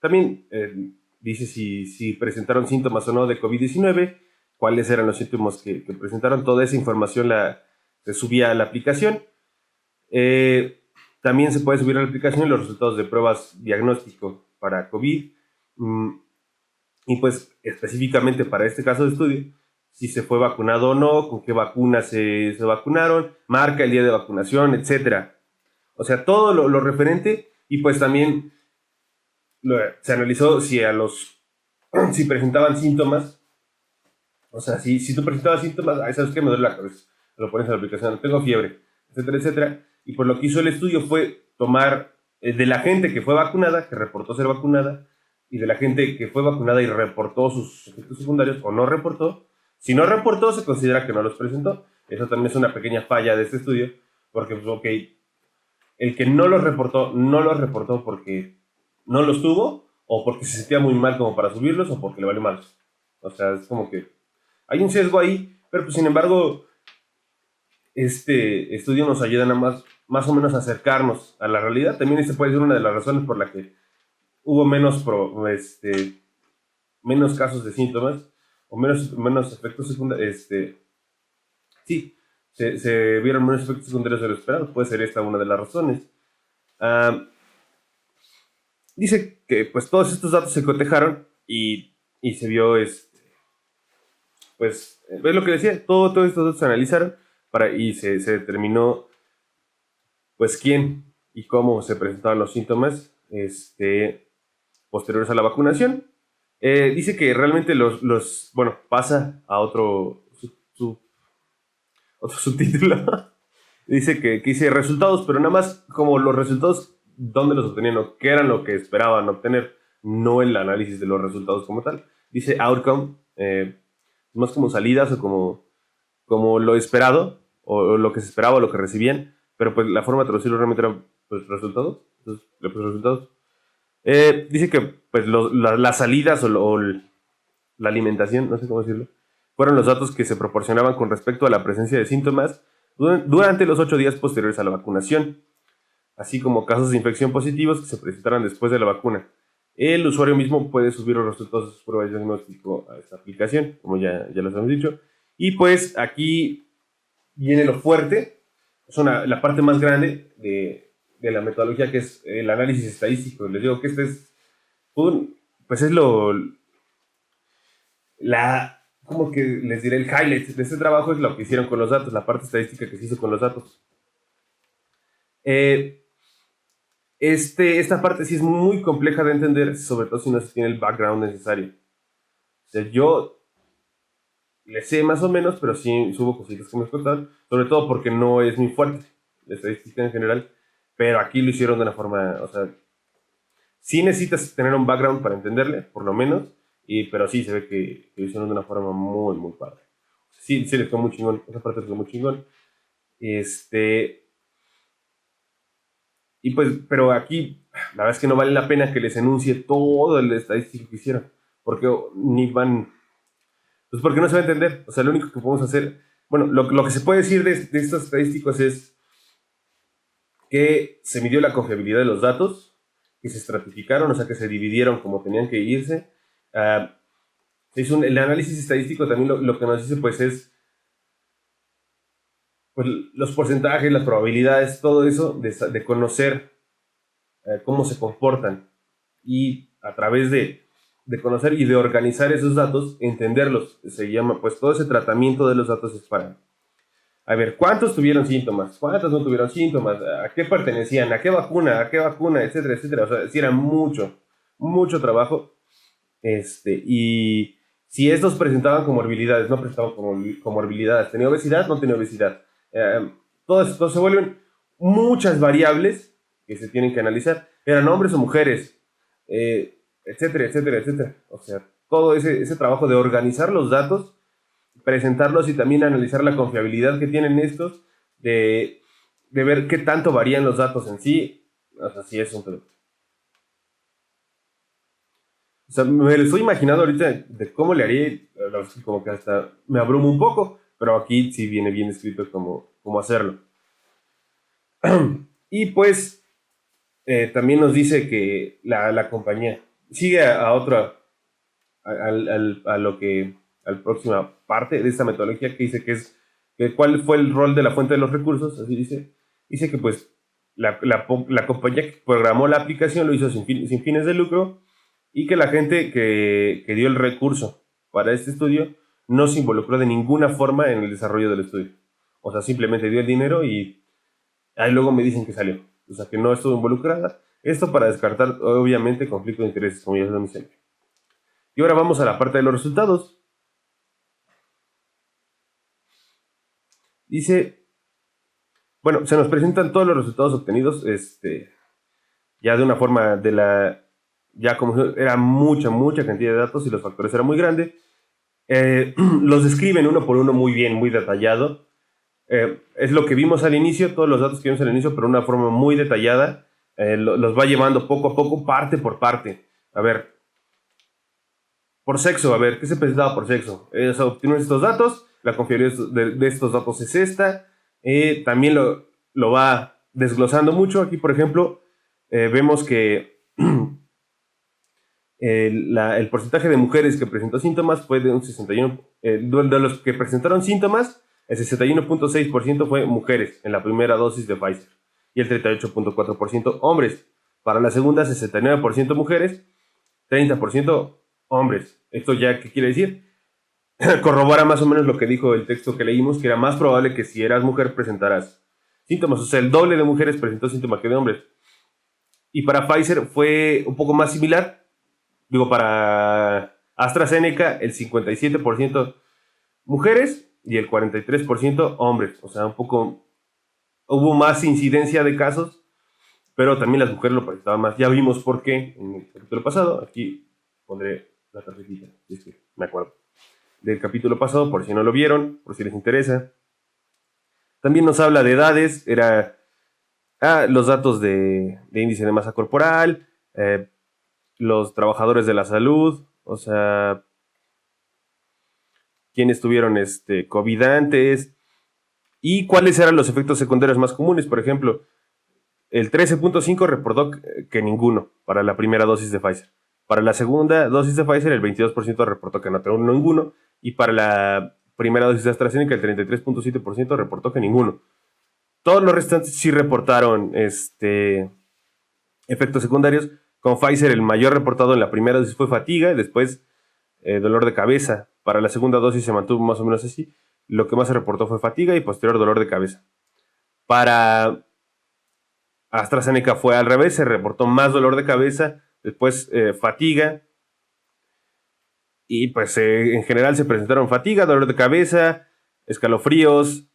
También dice si presentaron síntomas o no de COVID-19, cuáles eran los síntomas que presentaron. Toda esa información se subía a la aplicación. También se puede subir a la aplicación los resultados de pruebas diagnóstico para COVID. Y pues específicamente para este caso de estudio, si se fue vacunado o no, con qué vacunas se vacunaron, marca el día de vacunación, etcétera. O sea, todo lo referente, y pues también se analizó si si presentaban síntomas. O sea, si tú presentabas síntomas, ¿sabes qué? Me duele la cabeza. Lo pones en la aplicación, tengo fiebre, etcétera, etcétera. Y pues lo que hizo el estudio fue tomar de la gente que fue vacunada, que reportó ser vacunada, y de la gente que fue vacunada y reportó sus efectos secundarios o no reportó. Si no reportó, se considera que no los presentó. Eso también es una pequeña falla de este estudio, porque, pues, ok, el que no los reportó porque no los tuvo, o porque se sentía muy mal como para subirlos, o porque le valió mal. O sea, es como que hay un sesgo ahí, pero pues sin embargo, este estudio nos ayuda nada más o menos a acercarnos a la realidad. También este puede ser una de las razones por la que hubo menos casos de síntomas, o menos efectos secundarios. Sí, se vieron menos efectos secundarios de lo esperado. Puede ser esta una de las razones. Ah, dice que pues todos estos datos se cotejaron y se vio, pues, es lo que decía, todos estos datos se analizaron y se determinó, pues, quién y cómo se presentaban los síntomas posteriores a la vacunación. Dice que realmente bueno, pasa a otro subtítulo. Dice que dice resultados, pero nada más como los resultados, dónde los obtenían o qué eran lo que esperaban obtener, no el análisis de los resultados como tal. Dice outcome, más como salidas o como lo esperado, o lo que se esperaba o lo que recibían, pero pues la forma de traducirlo realmente eran pues resultados. Entonces, pues, resultados. Dice que pues las salidas o la alimentación, no sé cómo decirlo, fueron los datos que se proporcionaban con respecto a la presencia de síntomas durante los 8 días posteriores a la vacunación, así como casos de infección positivos que se presentaran después de la vacuna. El usuario mismo puede subir los resultados de sus pruebas de diagnóstico a esta aplicación, como ya los hemos dicho. Y pues aquí viene lo fuerte, es la parte más grande de la metodología, que es el análisis estadístico. Les digo que este es pues es como que les diré, el highlight de este trabajo es lo que hicieron con los datos, la parte estadística que se hizo con los datos. Esta parte sí es muy compleja de entender, sobre todo si no se tiene el background necesario. O sea, yo le sé más o menos, pero sí subo cositas que me contaron, sobre todo porque no es muy fuerte la estadística en general, pero aquí lo hicieron de una forma, o sea, sí necesitas tener un background para entenderle, por lo menos, pero sí se ve que lo hicieron de una forma muy, muy padre. Sí, les quedó muy chingón, esa parte les quedó muy chingón. Y pues, pero aquí, la verdad es que no vale la pena que les enuncie todo el estadístico que hicieron, porque ni van, pues porque no se va a entender. O sea, lo único que podemos hacer, bueno, lo que se puede decir de estos estadísticos es que se midió la confiabilidad de los datos, que se estratificaron, o sea, que se dividieron como tenían que irse. Se hizo el análisis estadístico, también lo que nos dice pues es pues, los porcentajes, las probabilidades, todo eso de conocer cómo se comportan, y a través de conocer y de organizar esos datos, entenderlos. Se llama, pues todo ese tratamiento de los datos es para, a ver, ¿cuántos tuvieron síntomas? ¿Cuántos no tuvieron síntomas? ¿A qué pertenecían? ¿A qué vacuna? Etcétera, etcétera. O sea, sí era mucho, mucho trabajo. Y si estos presentaban comorbilidades, no presentaban comorbilidades, ¿tenía obesidad? No tenía obesidad. Todo esto se vuelven muchas variables que se tienen que analizar. ¿Eran hombres o mujeres? Etcétera, etcétera, etcétera. O sea, todo ese trabajo de organizar los datos, presentarlos y también analizar la confiabilidad que tienen estos, de ver qué tanto varían los datos en sí. O sea, sí es un pedo. O sea, me lo estoy imaginando ahorita de cómo le haría, como que hasta me abrumo un poco, pero aquí sí viene bien escrito cómo hacerlo. Y pues también nos dice que la compañía sigue a otra, a la próxima parte de esta metodología, que dice que cuál fue el rol de la fuente de los recursos. Así dice que pues la compañía que programó la aplicación lo hizo sin fines de lucro, y que la gente que dio el recurso para este estudio no se involucró de ninguna forma en el desarrollo del estudio. O sea, simplemente dio el dinero y ahí luego me dicen que salió. O sea, que no estuvo involucrada. Esto para descartar, obviamente, conflicto de intereses, como ya lo mencioné. Y ahora vamos a la parte de los resultados. Dice, bueno, se nos presentan todos los resultados obtenidos, ya de una forma ya como era mucha cantidad de datos y los factores eran muy grandes. Los describen uno por uno muy bien, muy detallado. Es lo que vimos al inicio, todos los datos que vimos al inicio, pero de una forma muy detallada. Los va llevando poco a poco, parte por parte. A ver, por sexo, a ver, ¿qué se presentaba por sexo? Se obtienen estos datos, la confiabilidad de estos datos es esta. También lo va desglosando mucho. Aquí, por ejemplo, vemos que el porcentaje de mujeres que presentó síntomas fue de un 61%. De los que presentaron síntomas, el 61.6% fue mujeres en la primera dosis de Pfizer y el 38.4% hombres. Para la segunda, 69% mujeres, 30% hombres. ¿Esto ya qué quiere decir? Corrobora más o menos lo que dijo el texto que leímos, que era más probable que si eras mujer presentaras síntomas. O sea, el doble de mujeres presentó síntomas que de hombres. Y para Pfizer fue un poco más similar. Digo, para AstraZeneca, el 57% mujeres y el 43% hombres. O sea, un poco hubo más incidencia de casos, pero también las mujeres lo presentaban más. Ya vimos por qué en el capítulo pasado. Aquí pondré la tarjetita, si es que me acuerdo. Del capítulo pasado, por si no lo vieron, por si les interesa. También nos habla de edades, era los datos de índice de masa corporal, los trabajadores de la salud, o sea, quiénes tuvieron COVID antes y cuáles eran los efectos secundarios más comunes. Por ejemplo, el 13.5 reportó que ninguno para la primera dosis de Pfizer. Para la segunda dosis de Pfizer, el 22% reportó que no tuvo ninguno. Y para la primera dosis de AstraZeneca, el 33.7% reportó que ninguno. Todos los restantes sí reportaron efectos secundarios. Con Pfizer, el mayor reportado en la primera dosis fue fatiga, después dolor de cabeza. Para la segunda dosis se mantuvo más o menos así. Lo que más se reportó fue fatiga y posterior dolor de cabeza. Para AstraZeneca fue al revés, se reportó más dolor de cabeza, después fatiga. Y pues en general se presentaron fatiga, dolor de cabeza, escalofríos,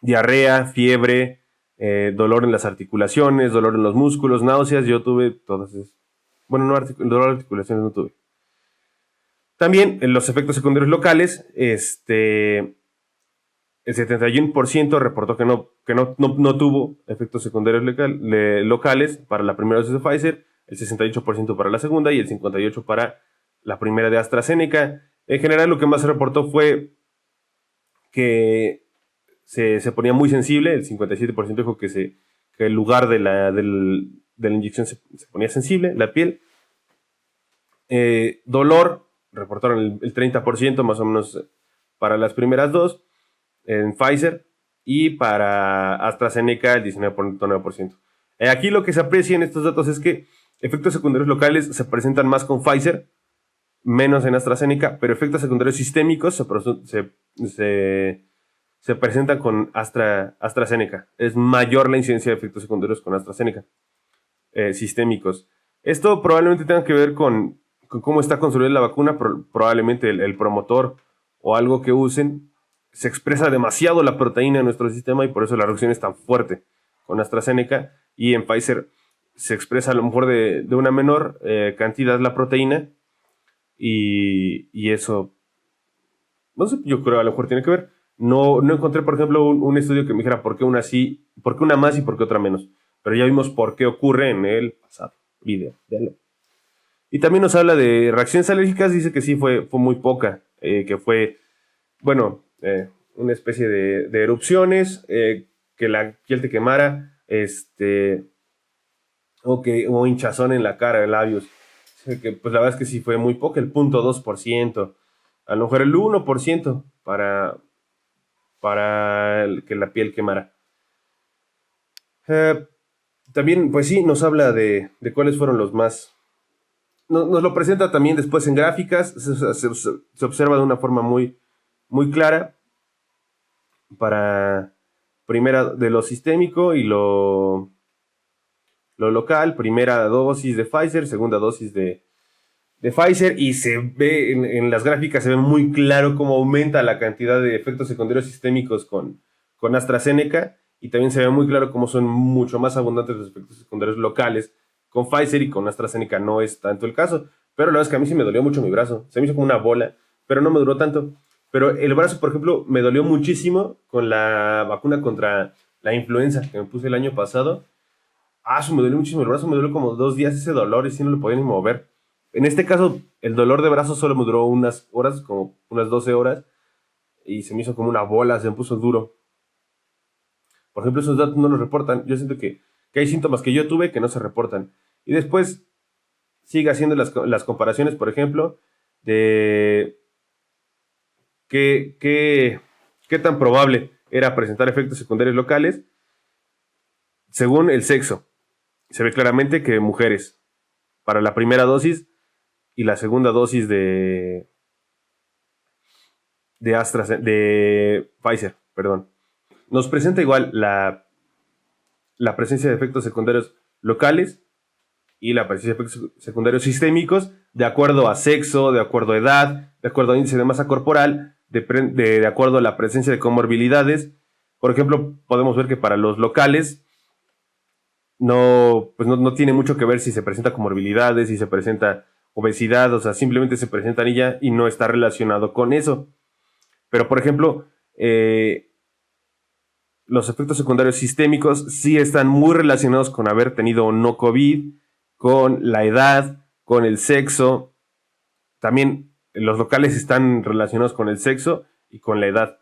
diarrea, fiebre, dolor en las articulaciones, dolor en los músculos, náuseas. Yo tuve todas esas. Bueno, no dolor de articulaciones no tuve. También en los efectos secundarios locales, el 71% reportó que no tuvo efectos secundarios locales para la primera dosis de Pfizer, el 68% para la segunda y el 58% para la primera de AstraZeneca. En general, lo que más se reportó fue que se ponía muy sensible. El 57% dijo que el lugar de la inyección se ponía sensible, la piel. Dolor, reportaron el 30% más o menos para las primeras dos en Pfizer y para AstraZeneca el 19.9%. Aquí lo que se aprecia en estos datos es que efectos secundarios locales se presentan más con Pfizer, menos en AstraZeneca, pero efectos secundarios sistémicos se presentan con AstraZeneca. Es mayor la incidencia de efectos secundarios con AstraZeneca sistémicos. Esto probablemente tenga que ver con cómo está construida la vacuna. Probablemente el promotor o algo que usen se expresa demasiado la proteína en nuestro sistema y por eso la reacción es tan fuerte con AstraZeneca, y en Pfizer se expresa a lo mejor de una menor cantidad la proteína y eso, no sé, yo creo a lo mejor tiene que ver. No encontré, por ejemplo, un estudio que me dijera por qué una sí, por qué una más y por qué otra menos, pero ya vimos por qué ocurre en el pasado video. Véanlo. Y también nos habla de reacciones alérgicas. Dice que sí fue muy poca, que fue, bueno, una especie de erupciones, que la piel te quemara, o hinchazón en la cara, de labios. Que, pues la verdad es que sí fue muy poca, el 0.2%, a lo mejor el 1% para que la piel quemara. También, pues sí, nos habla de cuáles fueron los más nos lo presenta también después en gráficas, se observa de una forma muy, muy clara para primera de lo sistémico y lo local, primera dosis de Pfizer, segunda dosis de Pfizer, y se ve en las gráficas, se ve muy claro cómo aumenta la cantidad de efectos secundarios sistémicos con AstraZeneca, y también se ve muy claro cómo son mucho más abundantes los efectos secundarios locales con Pfizer, y con AstraZeneca no es tanto el caso. Pero la verdad es que a mí sí me dolió mucho mi brazo, se me hizo como una bola, pero no me duró tanto. Pero el brazo, por ejemplo, me dolió muchísimo con la vacuna contra la influenza que me puse el año pasado. Eso me dolió muchísimo el brazo, me dolió como 2 días ese dolor y sí no lo podía ni mover. En este caso, el dolor de brazo solo me duró unas horas, como unas 12 horas, y se me hizo como una bola, se me puso duro. Por ejemplo, esos datos no los reportan. Yo siento que hay síntomas que yo tuve que no se reportan. Y después sigue haciendo las comparaciones, por ejemplo, de qué tan probable era presentar efectos secundarios locales según el sexo. Se ve claramente que mujeres para la primera dosis y la segunda dosis de de Pfizer, perdón. Nos presenta igual la presencia de efectos secundarios locales y la presencia de efectos secundarios sistémicos de acuerdo a sexo, de acuerdo a edad, de acuerdo a índice de masa corporal, de acuerdo a la presencia de comorbilidades. Por ejemplo, podemos ver que para los locales no tiene mucho que ver si se presenta comorbilidades, si se presenta obesidad, o sea, simplemente se presentan y no está relacionado con eso. Pero, por ejemplo, los efectos secundarios sistémicos sí están muy relacionados con haber tenido o no COVID, con la edad, con el sexo. También los locales están relacionados con el sexo y con la edad,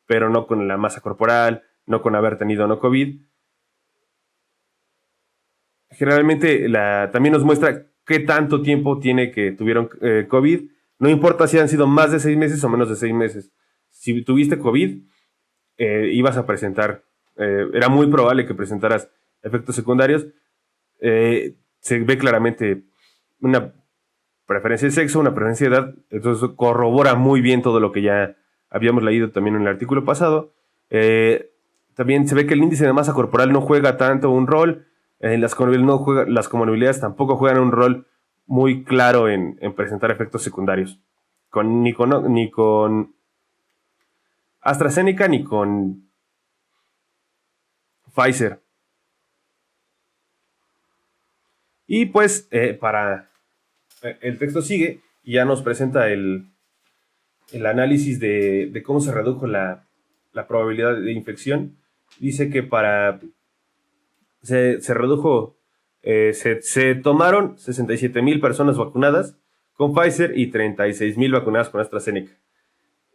pero no con la masa corporal, no con haber tenido o no COVID. Generalmente también nos muestra qué tanto tiempo tiene que tuvieron COVID. No importa si han sido más de 6 meses o menos de 6 meses. Si tuviste COVID, ibas a presentar, era muy probable que presentaras efectos secundarios. Se ve claramente una preferencia de sexo, una preferencia de edad, entonces corrobora muy bien todo lo que ya habíamos leído también en el artículo pasado. También se ve que el índice de masa corporal no juega tanto un rol, las comorbilidades tampoco juegan un rol muy claro en presentar efectos secundarios, ni con AstraZeneca ni con Pfizer. Y pues el texto sigue y ya nos presenta el análisis de cómo se redujo la probabilidad de infección. Dice que se redujo, se tomaron 67,000 personas vacunadas con Pfizer y 36,000 vacunadas con AstraZeneca.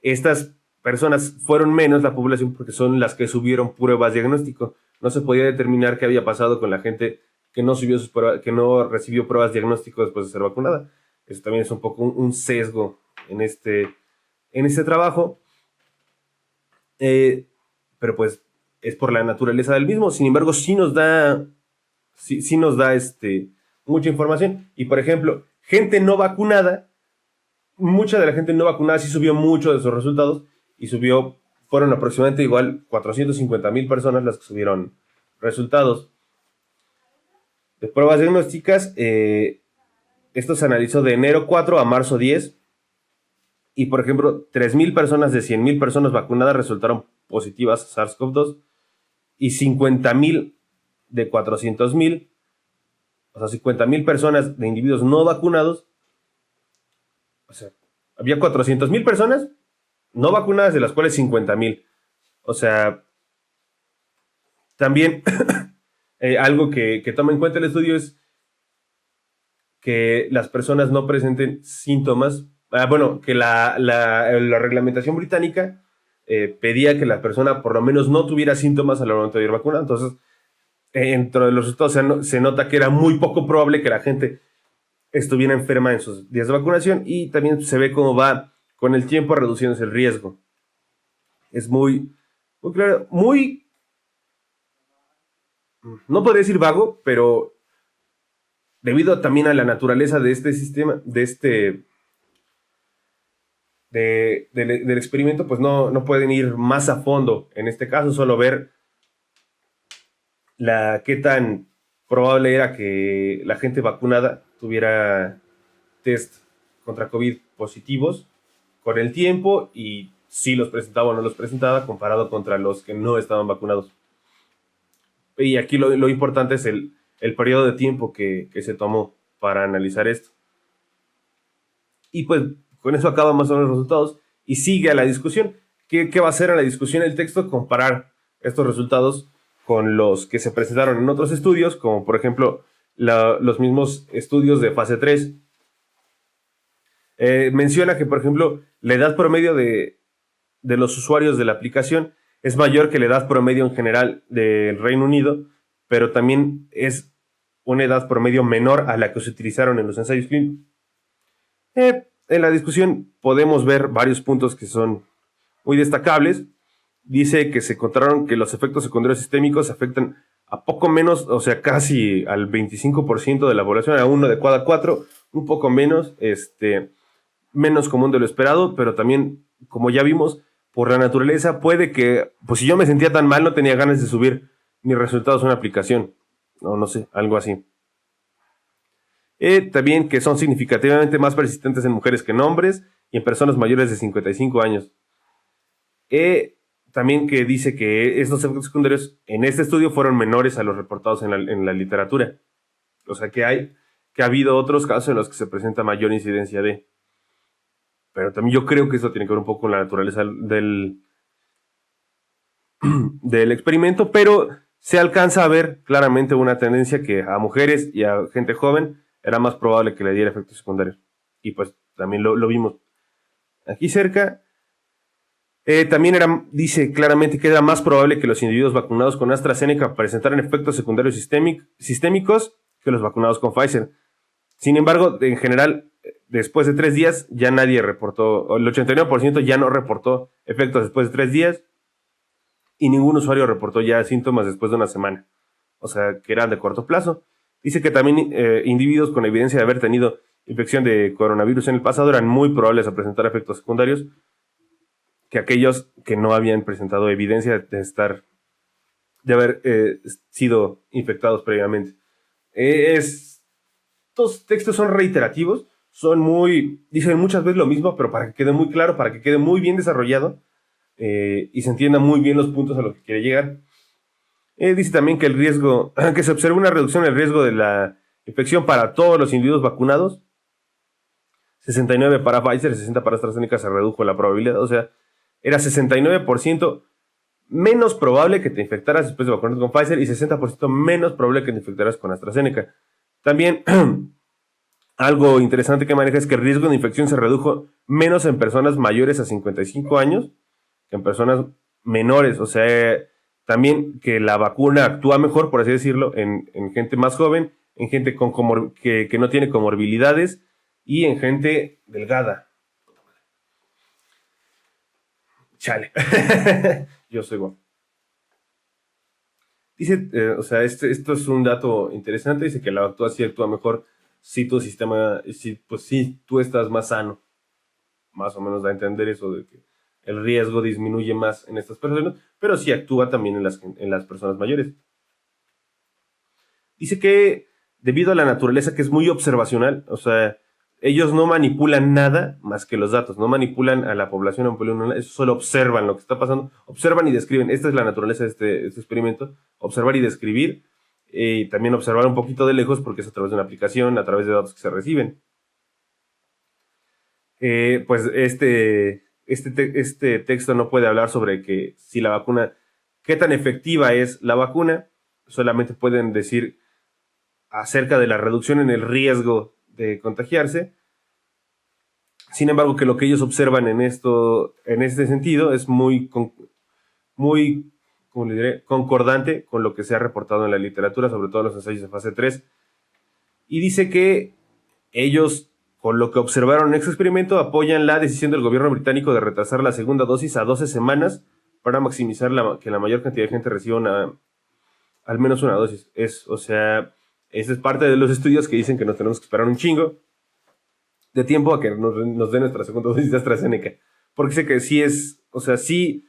Estas personas fueron menos la población porque son las que subieron pruebas diagnóstico. No se podía determinar qué había pasado con la gente que no subió sus pruebas, que no recibió pruebas diagnóstico después de ser vacunada. Eso también es un poco un sesgo en este trabajo. Pero pues es por la naturaleza del mismo. Sin embargo, sí nos da mucha información. Y por ejemplo, gente no vacunada, mucha de la gente no vacunada sí subió mucho de sus resultados y fueron aproximadamente igual 450,000 personas las que subieron resultados de pruebas diagnósticas. Esto se analizó de enero 4 a marzo 10 y por ejemplo 3,000 personas de 100,000 personas vacunadas resultaron positivas a SARS-CoV-2 y 50,000 de 400,000, o sea, 50,000 personas de individuos no vacunados. O sea, había 400,000 personas no vacunadas, de las cuales 50,000. O sea, también algo que toma en cuenta el estudio es que las personas no presenten síntomas. Bueno, que la reglamentación británica pedía que la persona por lo menos no tuviera síntomas al momento de ir vacunada. Entonces, dentro de los resultados se nota que era muy poco probable que la gente estuviera enferma en sus días de vacunación, y también se ve cómo va con el tiempo reduciéndose el riesgo. Es muy claro, no podría decir vago, pero debido también a la naturaleza de este sistema, del experimento, pues no pueden ir más a fondo. En este caso, solo ver qué tan probable era que la gente vacunada tuviera test contra COVID positivos con el tiempo y si los presentaba o no los presentaba comparado contra los que no estaban vacunados. Y aquí lo importante es el periodo de tiempo que se tomó para analizar esto. Y pues con eso acaba más o menos los resultados y sigue a la discusión. ¿Qué va a hacer a la discusión el texto? Comparar estos resultados con los que se presentaron en otros estudios, como por ejemplo los mismos estudios de fase 3. Menciona que, por ejemplo, la edad promedio de los usuarios de la aplicación es mayor que la edad promedio en general del Reino Unido, pero también es una edad promedio menor a la que se utilizaron en los ensayos clínicos. En la discusión podemos ver varios puntos que son muy destacables. Dice que se encontraron que los efectos secundarios sistémicos afectan a poco menos, o sea, casi al 25% de la población, a 1 de cada 4, un poco menos, menos común de lo esperado, pero también, como ya vimos, por la naturaleza puede que, pues si yo me sentía tan mal, no tenía ganas de subir mis resultados a una aplicación, o no sé, algo así. También que son significativamente más persistentes en mujeres que en hombres y en personas mayores de 55 años. También que dice que estos efectos secundarios en este estudio fueron menores a los reportados en la literatura. O sea que ha habido otros casos en los que se presenta mayor incidencia de. Pero también yo creo que eso tiene que ver un poco con la naturaleza del experimento, pero se alcanza a ver claramente una tendencia que a mujeres y a gente joven era más probable que le diera efectos secundarios. Y pues también lo vimos aquí cerca. También dice claramente que era más probable que los individuos vacunados con AstraZeneca presentaran efectos secundarios sistémicos que los vacunados con Pfizer. Sin embargo, en general, después de 3 días ya nadie reportó, el 89% ya no reportó efectos después de 3 días y ningún usuario reportó ya síntomas después de una semana. O sea, que eran de corto plazo. Dice que también individuos con evidencia de haber tenido infección de coronavirus en el pasado eran muy probables a presentar efectos secundarios que aquellos que no habían presentado evidencia de haber sido infectados previamente. Estos textos son reiterativos, dicen muchas veces lo mismo, pero para que quede muy claro, para que quede muy bien desarrollado y se entienda muy bien los puntos a los que quiere llegar. Dice también que que se observó una reducción en el riesgo de la infección para todos los individuos vacunados. 69 para Pfizer, 60 para AstraZeneca, se redujo la probabilidad, o sea, era 69% menos probable que te infectaras después de vacunarte con Pfizer y 60% menos probable que te infectaras con AstraZeneca. También, algo interesante que maneja es que el riesgo de infección se redujo menos en personas mayores a 55 años que en personas menores. O sea, también que la vacuna actúa mejor, por así decirlo, en gente más joven, en gente que no tiene comorbilidades y en gente delgada. Chale. Yo soy guapo. Dice, o sea, esto es un dato interesante. Dice que la vacuna sí actúa mejor si tu sistema, si tú estás más sano. Más o menos da a entender eso de que el riesgo disminuye más en estas personas, pero sí actúa también en las personas mayores. Dice que debido a la naturaleza que es muy observacional, o sea, ellos no manipulan nada más que los datos, no manipulan a la población, ellos solo observan lo que está pasando, observan y describen. Esta es la naturaleza de este experimento, observar y describir, y también observar un poquito de lejos porque es a través de una aplicación, a través de datos que se reciben. Pues este texto no puede hablar sobre que si la vacuna, qué tan efectiva es la vacuna, solamente pueden decir acerca de la reducción en el riesgo de contagiarse. Sin embargo, que lo que ellos observan en este sentido es muy ¿cómo le diré?, concordante con lo que se ha reportado en la literatura, sobre todo en los ensayos de fase 3. Y dice que ellos, con lo que observaron en este experimento, apoyan la decisión del gobierno británico de retrasar la segunda dosis a 12 semanas para maximizar que la mayor cantidad de gente reciba al menos una dosis. O sea, Esa es parte de los estudios que dicen que nos tenemos que esperar un chingo de tiempo a que nos den nuestra segunda dosis de AstraZeneca. Porque sé que sí es, o sea, sí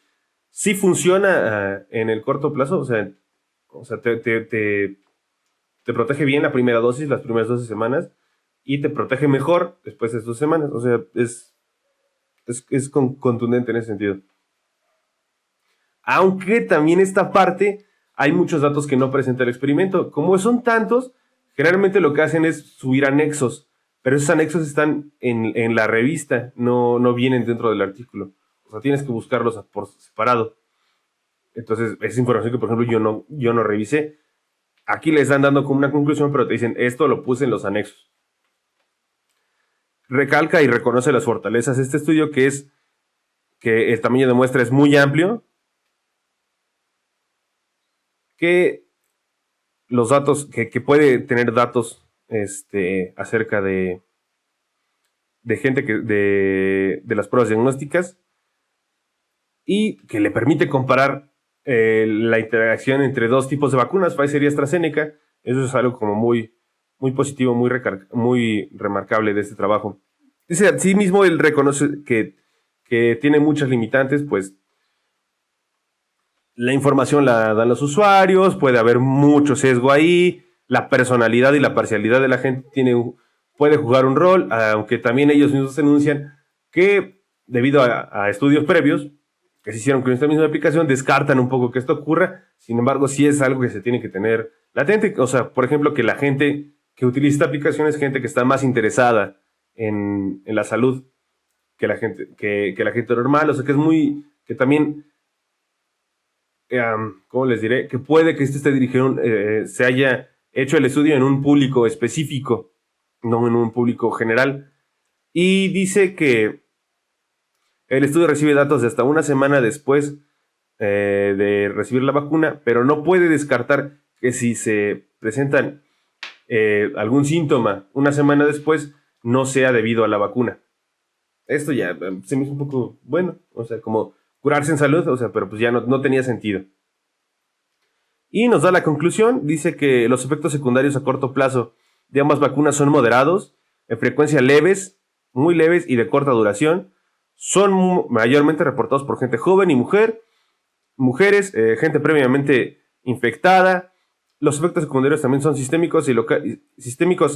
funciona en el corto plazo, o sea te protege bien la primera dosis, las primeras 12 semanas, y te protege mejor después de 2 semanas. O sea, es contundente en ese sentido. Aunque también esta parte, hay muchos datos que no presenta el experimento. Como son tantos, generalmente lo que hacen es subir anexos, pero esos anexos están en la revista, no vienen dentro del artículo. O sea, tienes que buscarlos por separado. Entonces, esa información que, por ejemplo, yo no revisé. Aquí les están dando como una conclusión, pero te dicen, esto lo puse en los anexos. Recalca y reconoce las fortalezas. Este estudio que el tamaño de muestra es muy amplio, que los datos, que puede tener datos acerca de gente de las pruebas diagnósticas, y que le permite comparar la interacción entre dos tipos de vacunas, Pfizer y AstraZeneca. Eso es algo como muy positivo, muy remarcable de este trabajo. Dice, así mismo él reconoce que tiene muchas limitantes, pues la información la dan los usuarios, puede haber mucho sesgo ahí, la personalidad y la parcialidad de la gente puede jugar un rol, aunque también ellos mismos denuncian que debido a estudios previos que se hicieron con esta misma aplicación, descartan un poco que esto ocurra. Sin embargo, sí es algo que se tiene que tener latente. O sea, por ejemplo, que la gente que utiliza esta aplicación es gente que está más interesada en la salud que la gente normal. O sea, que también, ¿cómo les diré? Que puede que esté dirigido, se haya hecho el estudio en un público específico, no en un público general. Y dice que el estudio recibe datos de hasta una semana después de recibir la vacuna, pero no puede descartar que si se presentan algún síntoma una semana después, no sea debido a la vacuna. Esto ya se me hizo un poco bueno, o sea, como curarse en salud, o sea, pero pues ya no tenía sentido. Y nos da la conclusión, dice que los efectos secundarios a corto plazo de ambas vacunas son moderados, en frecuencia leves, muy leves y de corta duración. Son mayormente reportados por gente joven y mujeres, gente previamente infectada. Los efectos secundarios también son sistémicos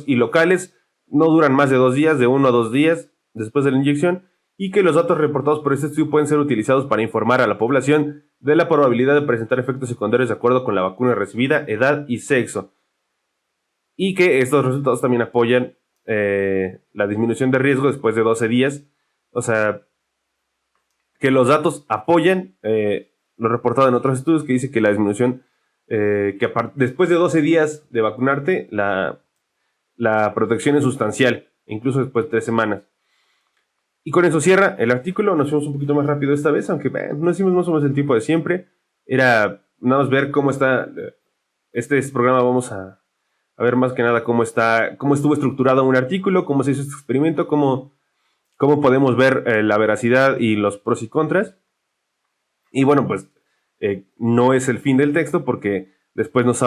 y locales, no duran más de 2 días, de 1 a 2 días después de la inyección, y que los datos reportados por este estudio pueden ser utilizados para informar a la población de la probabilidad de presentar efectos secundarios de acuerdo con la vacuna recibida, edad y sexo. Y que estos resultados también apoyan la disminución de riesgo después de 12 días. O sea, que los datos apoyan lo reportado en otros estudios, que dice que la disminución, después de 12 días de vacunarte, la protección es sustancial, incluso después de 3 semanas. Y con eso cierra el artículo. Nos fuimos un poquito más rápido esta vez, aunque no hicimos más o menos el tiempo de siempre. Era nada más ver cómo está este programa. Vamos a ver más que nada cómo estuvo estructurado un artículo, cómo se hizo este experimento, cómo podemos ver la veracidad y los pros y contras. Y bueno, pues no es el fin del texto, porque después nos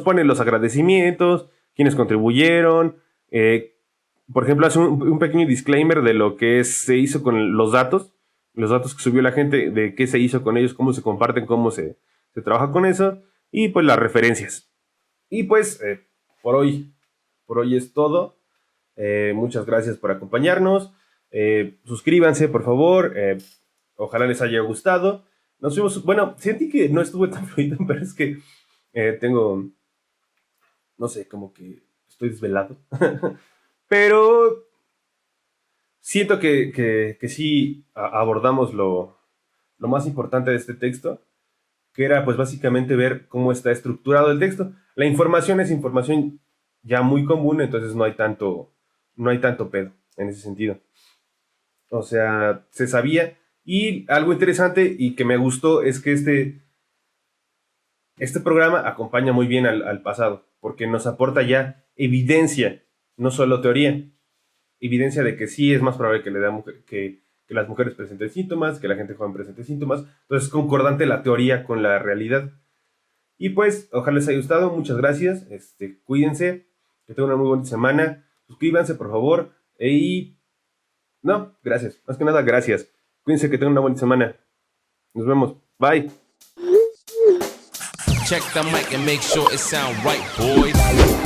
pone los agradecimientos, quienes contribuyeron. Por ejemplo, hace un pequeño disclaimer de lo que se hizo con los datos que subió la gente, de qué se hizo con ellos, cómo se comparten, cómo se trabaja con eso, y pues las referencias. Y pues por hoy es todo. Muchas gracias por acompañarnos. Suscríbanse, por favor. Ojalá les haya gustado. Nos vemos. Bueno, sentí que no estuve tan fluido, pero es que tengo, no sé, como que estoy desvelado. Pero siento que sí abordamos lo más importante de este texto, que era pues básicamente ver cómo está estructurado el texto. La información es información ya muy común, entonces no hay tanto pedo en ese sentido. O sea, se sabía. Y algo interesante y que me gustó es que este programa acompaña muy bien al pasado, porque nos aporta ya evidencia, no solo teoría. Evidencia de que sí es más probable que las mujeres presenten síntomas, que la gente joven presente síntomas. Entonces es concordante la teoría con la realidad. Y pues, ojalá les haya gustado. Muchas gracias. Cuídense. Que tengan una muy buena semana. Suscríbanse, por favor. No, gracias. Más que nada, gracias. Cuídense, que tengan una buena semana. Nos vemos. Bye. Check the mic and make sure it sound right, boys.